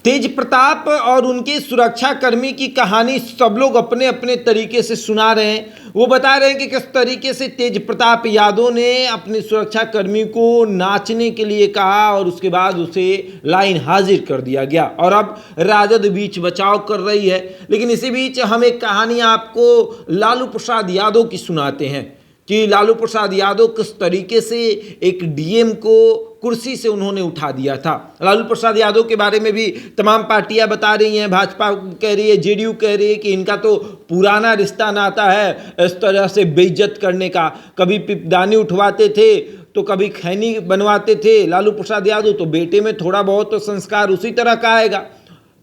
तेज प्रताप और उनके सुरक्षाकर्मी की कहानी सब लोग अपने अपने तरीके से सुना रहे हैं। वो बता रहे हैं कि किस तरीके से तेज प्रताप यादव ने अपने सुरक्षाकर्मी को नाचने के लिए कहा और उसके बाद उसे लाइन हाजिर कर दिया गया और अब राजद बीच बचाव कर रही है। लेकिन इसी बीच हम एक कहानी आपको लालू प्रसाद यादव की सुनाते हैं कि लालू प्रसाद यादव किस तरीके से एक डीएम को कुर्सी से उन्होंने उठा दिया था। लालू प्रसाद यादव के बारे में भी तमाम पार्टियां बता रही हैं, भाजपा कह रही है, जेडीयू कह रही है कि इनका तो पुराना रिश्ता नाता है इस तरह से बेइज्जत करने का। कभी पिपदानी उठवाते थे तो कभी खैनी बनवाते थे लालू प्रसाद यादव, तो बेटे में थोड़ा बहुत तो संस्कार उसी तरह का आएगा।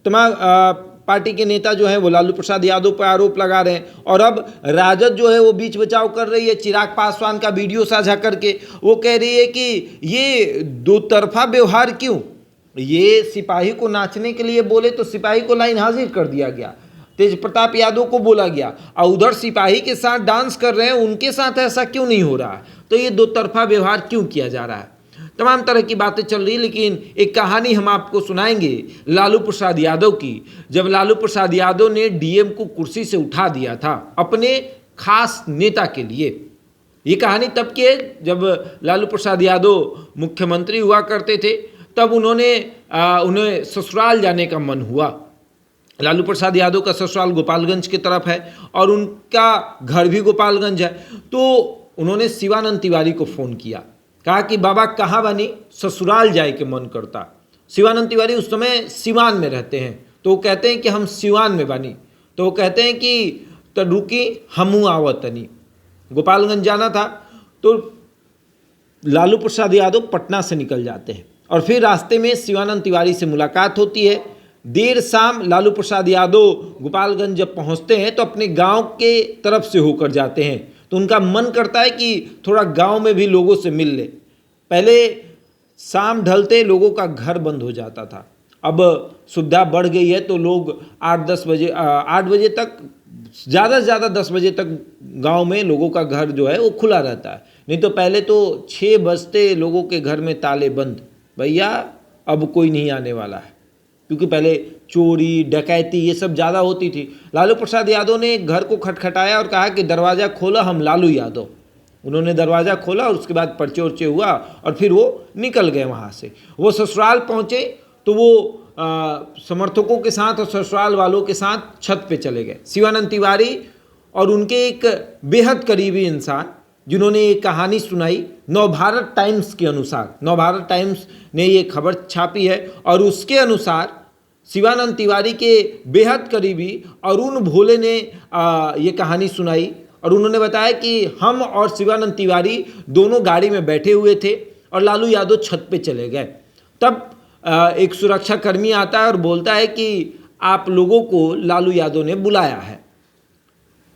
तमाम पार्टी के नेता जो हैं वो लालू प्रसाद यादव पर आरोप लगा रहे हैं और अब राजद जो है वो बीच बचाव कर रही है। चिराग पासवान का वीडियो साझा करके वो कह रही है कि ये दो तरफा व्यवहार क्यों, ये सिपाही को नाचने के लिए बोले तो सिपाही को लाइन हाजिर कर दिया गया, तेज प्रताप यादव को बोला गया और उधर सिपाही के साथ डांस कर रहे हैं उनके साथ ऐसा क्यों नहीं हो रहा, तो ये दो तरफा व्यवहार क्यों किया जा रहा है। तमाम तरह की बातें चल रही, लेकिन एक कहानी हम आपको सुनाएंगे लालू प्रसाद यादव की। जब लालू प्रसाद यादव ने डीएम को कुर्सी से उठा दिया था अपने खास नेता के लिए। ये कहानी तब की है जब लालू प्रसाद यादव मुख्यमंत्री हुआ करते थे, तब उन्हें ससुराल जाने का मन हुआ। लालू प्रसाद यादव का ससुराल गोपालगंज की तरफ है और उनका घर भी गोपालगंज है। तो उन्होंने शिवानंद तिवारी को फ़ोन किया, कहा कि बाबा कहाँ बनी, ससुराल जाए के मन करता। शिवानंद तिवारी उस समय सिवान में रहते हैं, तो वो कहते हैं कि हम सिवान में बनी। तो वो कहते हैं कि तो रुकी हमू आवतनी। गोपालगंज जाना था तो लालू प्रसाद यादव पटना से निकल जाते हैं और फिर रास्ते में शिवानंद तिवारी से मुलाकात होती है। देर शाम लालू प्रसाद यादव गोपालगंज जब पहुंचते हैं तो अपने गांव के तरफ से होकर जाते हैं, तो उनका मन करता है कि थोड़ा गांव में भी लोगों से मिल ले। पहले शाम ढलते लोगों का घर बंद हो जाता था, अब सुविधा बढ़ गई है तो लोग 8 बजे तक, ज़्यादा से ज़्यादा 10 बजे तक गांव में लोगों का घर जो है वो खुला रहता है। नहीं तो पहले तो 6 बजते लोगों के घर में ताले बंद, भैया अब कोई नहीं आने वाला है, क्योंकि पहले चोरी डकैती ये सब ज़्यादा होती थी। लालू प्रसाद यादव ने घर को खटखटाया और कहा कि दरवाज़ा खोला, हम लालू यादव। उन्होंने दरवाज़ा खोला और उसके बाद पर्चे उर्चे हुआ और फिर वो निकल गए वहाँ से। वो ससुराल पहुँचे तो वो समर्थकों के साथ और ससुराल वालों के साथ छत पे चले गए। शिवानंद तिवारी और उनके एक बेहद करीबी इंसान जिन्होंने ये कहानी सुनाई, नवभारत टाइम्स के अनुसार, नवभारत टाइम्स ने ये खबर छापी है और उसके अनुसार शिवानंद तिवारी के बेहद करीबी अरुण भोले ने ये कहानी सुनाई और उन्होंने बताया कि हम और शिवानंद तिवारी दोनों गाड़ी में बैठे हुए थे और लालू यादव छत पे चले गए। तब एक सुरक्षाकर्मी आता है और बोलता है कि आप लोगों को लालू यादव ने बुलाया है।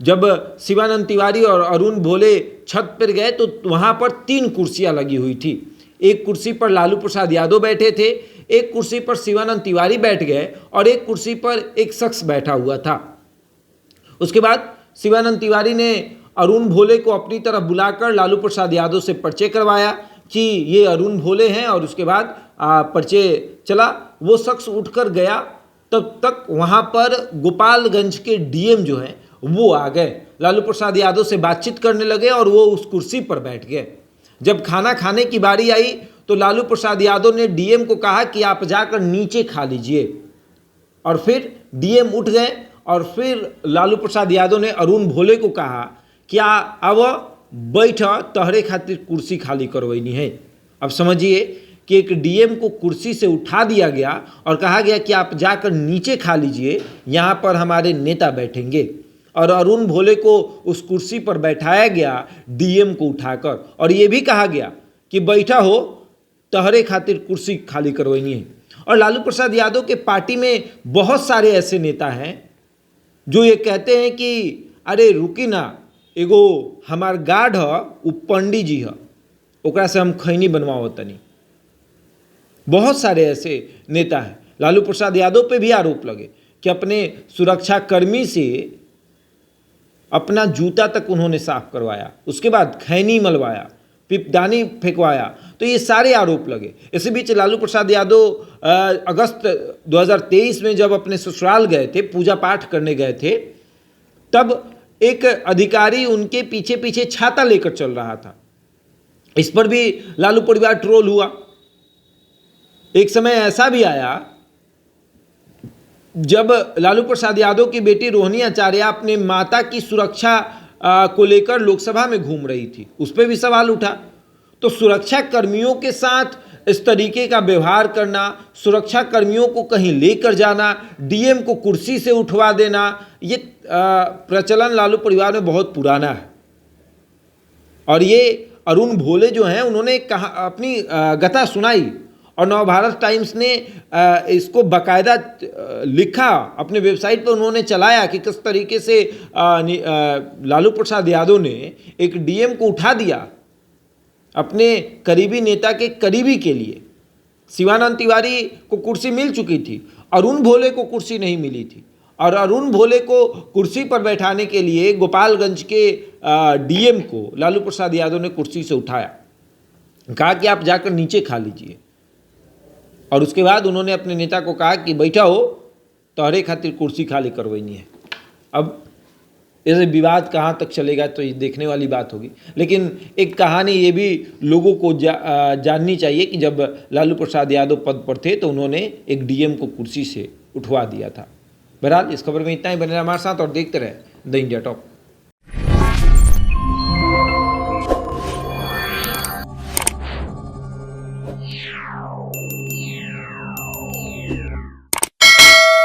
जब शिवानंद तिवारी और अरुण भोले छत पर गए तो वहाँ पर 3 कुर्सियाँ लगी हुई थी। एक कुर्सी पर लालू प्रसाद यादव बैठे थे, एक कुर्सी पर शिवानंद तिवारी बैठ गए और एक कुर्सी पर एक शख्स बैठा हुआ था। उसके बाद शिवानंद तिवारी ने अरुण भोले को अपनी तरफ बुलाकर लालू प्रसाद यादव से परिचय करवाया कि ये अरुण भोले हैं और उसके बाद परिचय चला। वो शख्स उठकर गया, तब तक वहाँ पर गोपालगंज के डीएम जो हैं वो आ गए, लालू प्रसाद यादव से बातचीत करने लगे और वो उस कुर्सी पर बैठ गए। जब खाना खाने की बारी आई तो लालू प्रसाद यादव ने डीएम को कहा कि आप जाकर नीचे खा लीजिए और फिर डीएम उठ गए और फिर लालू प्रसाद यादव ने अरुण भोले को कहा कि अब बैठ, तहरे खातिर कुर्सी खाली करवानी है। अब समझिए कि एक डीएम को कुर्सी से उठा दिया गया और कहा गया कि आप जाकर नीचे खा लीजिए, यहाँ पर हमारे नेता बैठेंगे। और अरुण भोले को उस कुर्सी पर बैठाया गया डीएम को उठाकर और ये भी कहा गया कि बैठा हो, तहरे खातिर कुर्सी खाली करवानी है। और लालू प्रसाद यादव के पार्टी में बहुत सारे ऐसे नेता हैं जो ये कहते हैं कि अरे रुकी ना, एगो हमार गार्ड है, वो पंडित जी है, ओकरा से हम खैनी बनवाओ तनी। बहुत सारे ऐसे नेता हैं। लालू प्रसाद यादव पे भी आरोप लगे कि अपने सुरक्षाकर्मी से अपना जूता तक उन्होंने साफ करवाया, उसके बाद खैनी मलवाया, पिपदानी फेंकवाया। तो ये सारे आरोप लगे। इसी बीच लालू प्रसाद यादव अगस्त 2023 में जब अपने ससुराल गए थे, पूजा पाठ करने गए थे, तब एक अधिकारी उनके पीछे पीछे छाता लेकर चल रहा था। इस पर भी लालू परिवार ट्रोल हुआ। एक समय ऐसा भी आया जब लालू प्रसाद यादव की बेटी रोहिणी आचार्य अपने माता की सुरक्षा को लेकर लोकसभा में घूम रही थी, उस पर भी सवाल उठा। तो सुरक्षा कर्मियों के साथ इस तरीके का व्यवहार करना, सुरक्षा कर्मियों को कहीं लेकर जाना, डीएम को कुर्सी से उठवा देना, ये प्रचलन लालू परिवार में बहुत पुराना है। और ये अरुण भोले जो हैं, उन्होंने कहा अपनी गथा सुनाई और नवभारत टाइम्स ने इसको बाकायदा लिखा, अपने वेबसाइट पर उन्होंने चलाया कि किस तरीके से लालू प्रसाद यादव ने एक डीएम को उठा दिया अपने करीबी नेता के करीबी के लिए। शिवानंद तिवारी को कुर्सी मिल चुकी थी, अरुण भोले को कुर्सी नहीं मिली थी, और अरुण भोले को कुर्सी पर बैठाने के लिए गोपालगंज के डीएम को लालू प्रसाद यादव ने कुर्सी से उठाया, कहा कि आप जाकर नीचे खा लीजिए। और उसके बाद उन्होंने अपने नेता को कहा कि बैठा हो तो हरे खातिर कुर्सी खाली करवानी है। अब ऐसे विवाद कहाँ तक चलेगा तो ये देखने वाली बात होगी, लेकिन एक कहानी ये भी लोगों को जाननी चाहिए कि जब लालू प्रसाद यादव पद पर थे तो उन्होंने एक डीएम को कुर्सी से उठवा दिया था। बहरहाल इस खबर में इतना ही। बने रहे हमारे साथ और देखते रहे द इंडिया टॉप।